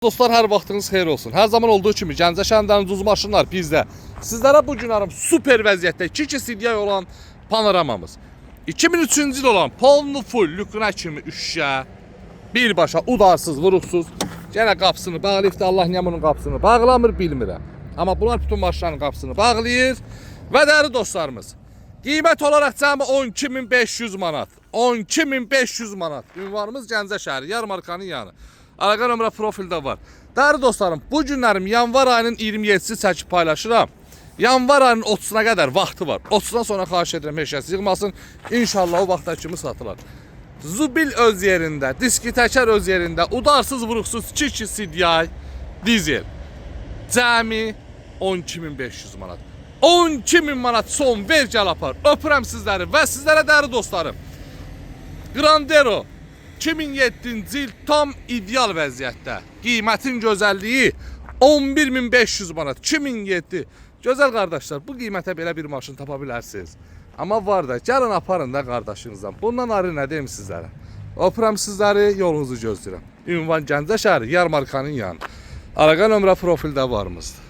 Dostlar, hər vaxtınız xeyir olsun. Hər zaman olduğu kimi Gəncə şəhərindənin ucuz maşınlar bizdə. Sizlərə bu gün super vəziyyətdə 2 CDI olan panoramamız, 2003-cü il olan polnu full lükünə kimi üşüşə, birbaşa udarsız, vuruqsuz. Yenə qapısını bağlayıbdır. Allah niyə bunun qapısını bağlamır bilmirəm. Amma bunlar bütün maşınların qapısını bağlayır. Və dəyərli dostlarımız, qiymət olaraq cəmi 12.500 manat. 12.500 manat. Ünvanımız Gəncə şəhəri, Yarmarkanın yanı. Əlaqə nömrə profildə var. Dəyərli dostlarım, bu günlərim yanvar ayının 27-si çəkib paylaşıram. Yanvar ayının 30-una qədər vaxtı var. 30-dan sonra xahiş edirəm heç kəs yığmasın. İnşallah o vaxta kimi satılar. Zubil öz yerində, diski təkər öz yerində, udarsız vuruqsuz 2 CDI dizel. Cəmi 12.500 manat. 12.000 manat son ver gəl apar. Öpürəm sizləri və sizlərə dəyərli dostlarım. Grandero 2007-ci il tam ideal vəziyyətdə. Qiymətin gözəlliyi 11.500 manat. 2007. Gözəl qardaşlar, bu qiymətə belə bir maşın tapa bilərsiniz. Amma var da, gəlin aparın da qardaşınızdan. Bundan ayrı nə deyim sizlərə? Öpürəm sizləri, yolunuzu gözləyirəm. Ünvan Gəncə şəhəri, Yarmarkanın yanı. Əlaqə nömrə profildə varımızdır.